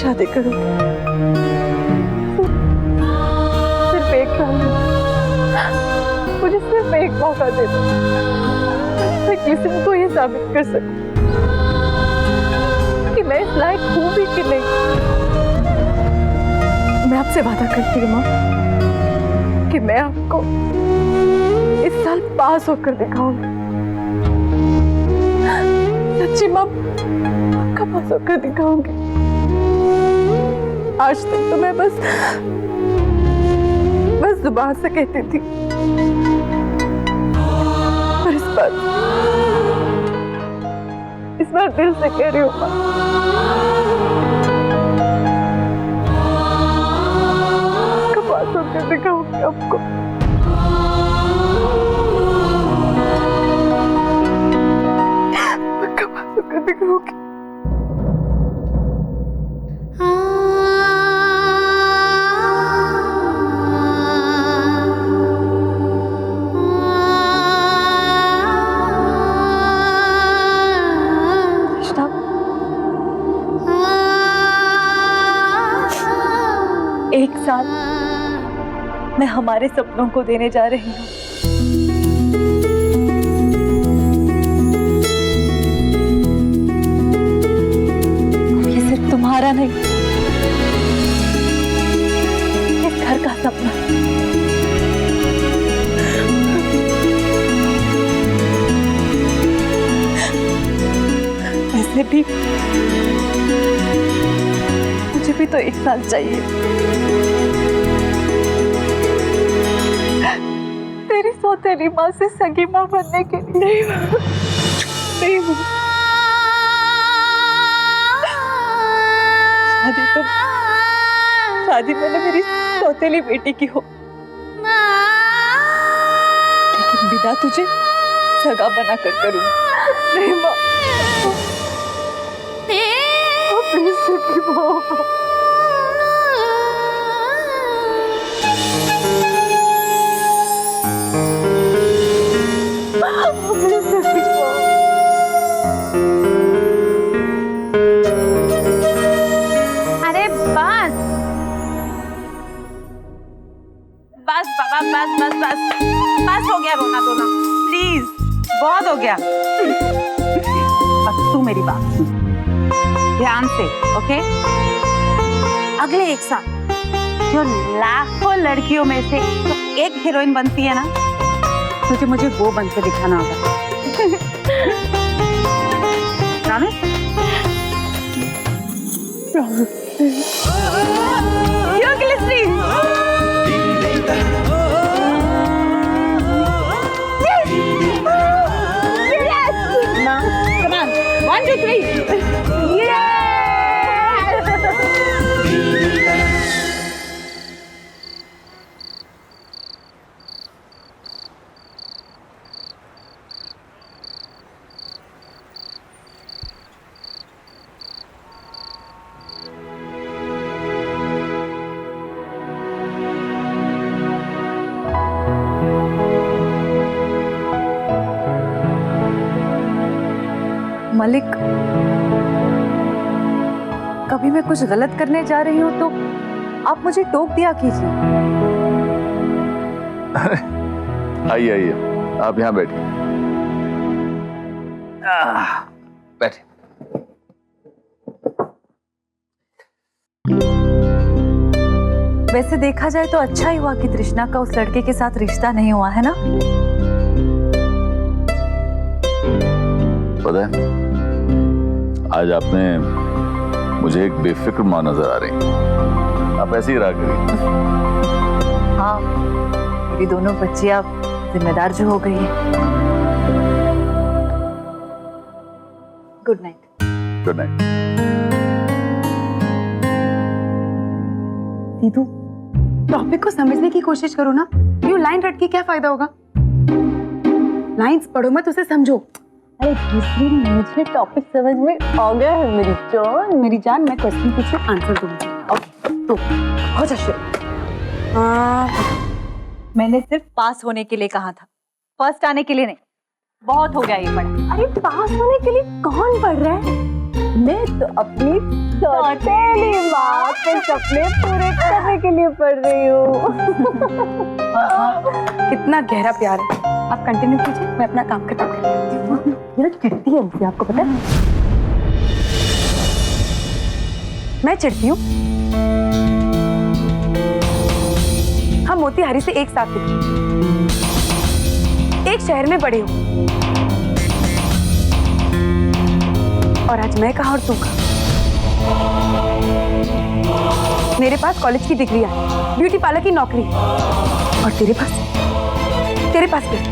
शादी करूंगी। सिर्फ एक साल, मुझे सिर्फ एक मौका दे दो, मैं किसी को ये साबित कर सकूं कि मैं इस लायक हूं भी कि नहीं। मैं आपसे वादा करती हूँ माँ कि मैं आपको इस साल पास होकर दिखाऊंगी। सच्ची माँ, पक्का पास होकर दिखाऊंगी। आज तक तो मैं बस जुबान से कहती थी, और इस बार दिल से कह रही हूँ माँ। पक्का पास होकर दिखाऊंगी आपको। पक्का पास होकर दिखाऊंगी। एक साल मैं हमारे सपनों को देने जा रही हूँ। ये सिर्फ तुम्हारा नहीं, इस घर का सपना। वैसे भी मुझे भी तो एक साल चाहिए तेरी सौतेली माँ से सगी माँ बनने के लिए। नहीं शादी मैंने मेरी सौतेली बेटी की हो, लेकिन विदा तुझे सगा बना कर करूंगी। नहीं माँ, प्लीज सगी माँ। अरे बस बस बाबा, बस हो गया रोना धोना, प्लीज बहुत हो गया। अब तू मेरी बात सुन ध्यान से, ओके? अगले एक साल जो लाखों लड़कियों में से तो एक हीरोइन बनती है ना, तुझे मुझे वो बन के दिखाना होगा। Promise? You're glistening. Yes. Now, come on. 1, 2, 3. Yes. Malik, कभी मैं कुछ गलत करने जा रही हूँ तो आप मुझे टोक दिया कीजिए। आइए आइए, आप यहाँ बैठिए। बैठिए। वैसे देखा जाए तो अच्छा ही हुआ कि तृष्णा का उस लड़के के साथ रिश्ता नहीं हुआ, है ना? पता है, आज आपने मुझे एक बेफिक्र माँ नजर आ रही। आप ऐसे ही रहा करिए। हाँ, मेरी दोनों बच्चियां जिम्मेदार जो हो गई है। Good night. Good night. दीदू, टॉपिक को समझने की कोशिश करो ना। यूं लाइन रट के क्या फायदा होगा? लाइंस पढ़ो मत, उसे समझो। अरे दूसरी, मुझे टॉपिक समझ में आ गया है मेरी जान। मैं क्वेश्चन पूछूं, आंसर दूंगी। ओके, तो हो जा शुरू। मैंने सिर्फ पास होने के लिए कहा था, फर्स्ट आने के लिए नहीं। बहुत हो गया ये पढ़ा। अरे पास होने के लिए कौन पढ़ रहा है? मैं तो अपनी सौतेली माँ के सपने पूरे करने के लिए पढ़ रही हूँ। कितना गहरा प्यार है। आप कंटिन्यू कीजिए, मैं अपना काम खत्म करती हूँ। मेरा चिढ़ती है मुझे, आपको पता है? मैं चिढ़ती हूँ? हम मोतीहारी से एक साथ थे, एक शहर में बड़े हो, और आज मैं कहाँ और तू कहाँ। मेरे पास कॉलेज की डिग्री है, ब्यूटी पार्लर की नौकरी, और तेरे पास क्या?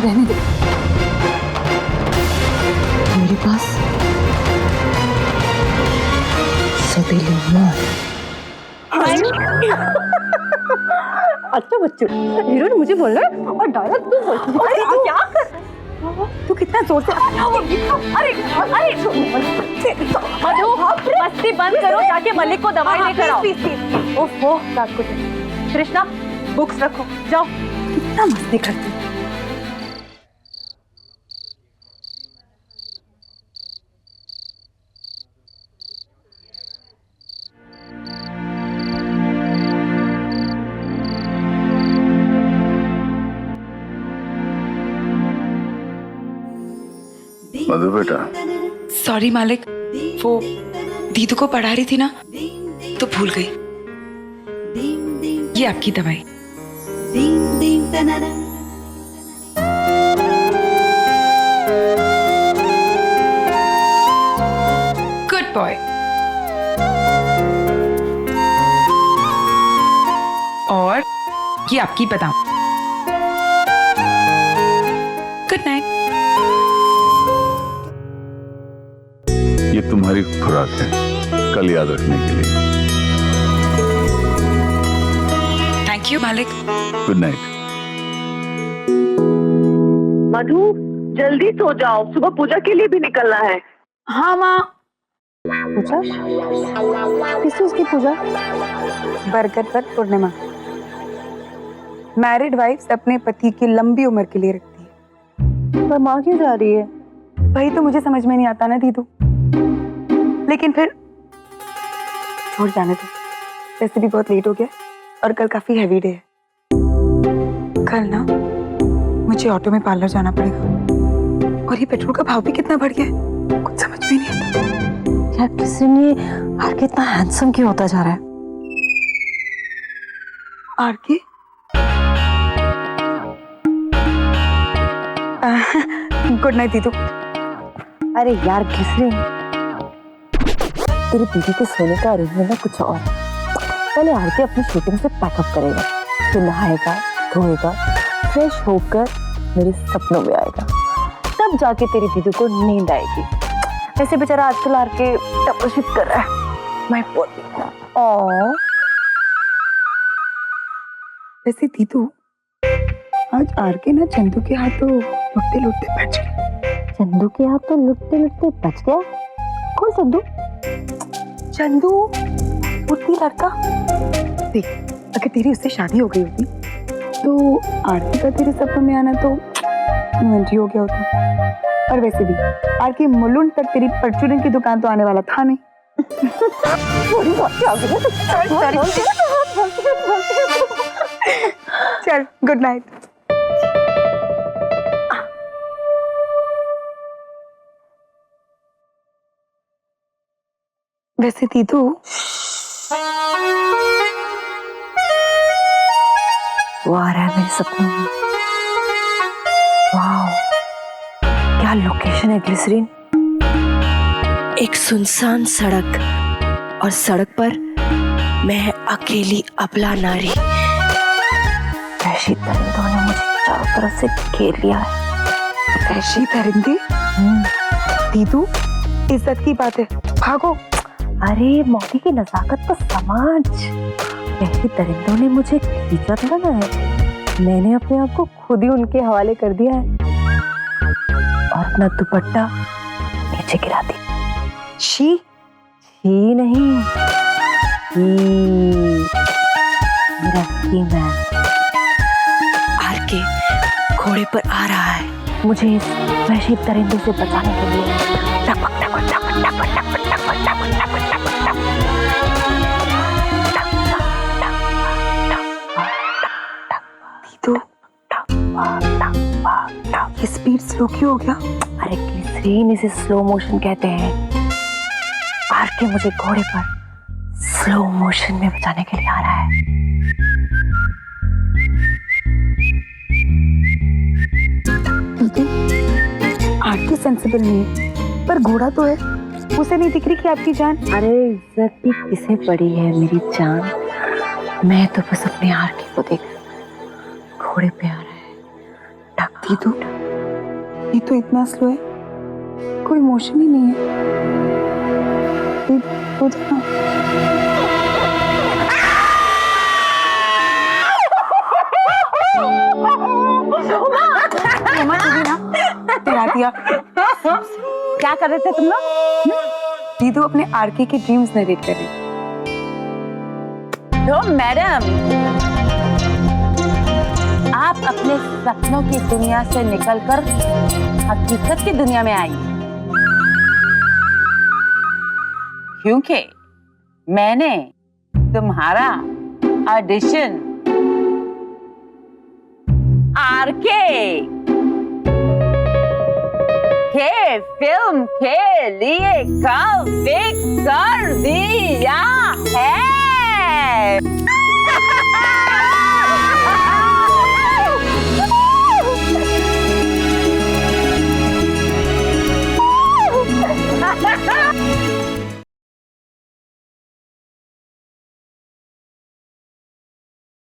रहने दे। मेरे पास सौतेली माँ। अच्छा बच्चों, हीरो ने मुझे बोला और डायलॉग तू बोलती है। अरे तू क्या कर? तू कितना जोर से अरे मधु, मस्ती बंद करो, जाके मलिक को दवाई लेकर आओ। ओहो, रात को कृष्णा, बुक्स रखो, जाओ। कितना मस्ती करती है। मधु बेटा, सॉरी मालिक, वो दीदू को पढ़ा रही थी ना, तो भूल गई। ये आपकी दवाई। Good boy. और ये आपकी बादाम। Good night. ये तुम्हारी खुराक है, कल याद रखने के लिए। थैंक यू मालिक। Good night. मधु, जल्दी सो जाओ, सुबह पूजा के लिए भी निकलना है। हाँ माँ। पूजा? किस चीज की पूजा? बरकत पर पूर्णिमा। मैरिड वाइफ्स अपने पति की लंबी उम्र के लिए रखती है। पर माँ क्यों जा रही है? वही तो मुझे समझ में नहीं आता ना दीदू, लेकिन फिर छोड़ जाने दो। वैसे भी बहुत लेट हो गया और कल काफी हैवी डे है। कल ना मुझे ऑटो में पार्लर जाना पड़ेगा, और ये पेट्रोल का भाव भी कितना बढ़ गया है, कुछ समझ में नहीं आता। यार किसी ने आर कितना हैंडसम क्यों होता जा रहा है? आर के गुड नाइट दीदू। अरे यार ग्लिसरीन, तेरी दीदी के सोने का अरेंजमेंट ना कुछ और। पहले आरके अपनी शूटिंग से पैकअप करेगा, फिर नहाएगा, धोएगा, फ्रेश होकर मेरे सपनों में आएगा, तब जाके तेरी दीदी को नींद आएगी। वैसे बेचारा आजकल आरके टपशिप कर रहा है। मैं बोलती हूँ। वैसे दीदू, आज आरके ना चंदू के हाथों लुटते लुटते बच गया। चंदू के हाथ तो लुटते लुटते बच गया? कौन चंदू? चंदू उतनी लड़का। देख, अगर तेरी उससे शादी हो गई होती तो आरती का तेरे सपनों में आना तो इन्वेंट्री हो गया होता। और वैसे भी आरती मुलुंड तक तेरी परचूरन की दुकान तो आने वाला था नहीं। चल गुड नाइट। वैसे दीदू, वो आ रहा है मेरे सपनों में। वाह, क्या लोकेशन है ग्लिसरीन। एक सुनसान सड़क, और सड़क पर मैं अकेली अबला नारी। वहशी परिंदों ने मुझे चारों तरफ से घेर लिया है। वहशी परिंदे? दीदू, इज्जत की बात है, भागो। अरे मौती की नजाकत को समझ। वहशी परिंदों ने मुझे खींचा था ना, मैंने अपने आप को खुद ही उनके हवाले कर दिया है और अपना दुपट्टा नीचे गिरा दी। शी, ही नहीं, मेरा ही मैन आरके घोड़े पर आ रहा है। मुझे इस वहशी परिंदे से बचाने के लिए टपक टपक टपक टपक टपक टपक टपक टपक टपक दीदू, ये स्पीड स्लो क्यों हो गया? अरे ग्लिसरीन, इसे स्लो मोशन कहते हैं। आरके मुझे घोड़े पर स्लो मोशन में बचाने के लिए आ रहा है। दीदू, आरके सेंसिबल नहीं है, पर घोड़ा तो है, उसे नहीं दिख रही कि आपकी जान। अरे इज्जत भी किसे पड़ी है मेरी जान, मैं तो बस अपने आरके को देख घोड़े पे आ रहा है। दीदू, ये तो इतना स्लो है, कोई मोशन ही नहीं है। दीदू, हो जाना। डरा दिया। क्या कर रहे थे तुम लोग? दीदू अपने आरके के ड्रीम्स नरेट कर रही। तो मैडम, आप अपने सपनों की दुनिया से निकलकर हकीकत की दुनिया में आई, क्योंकि मैंने तुम्हारा ऑडिशन आरके के फिल्म के लिए कल फिक्स कर दिया है।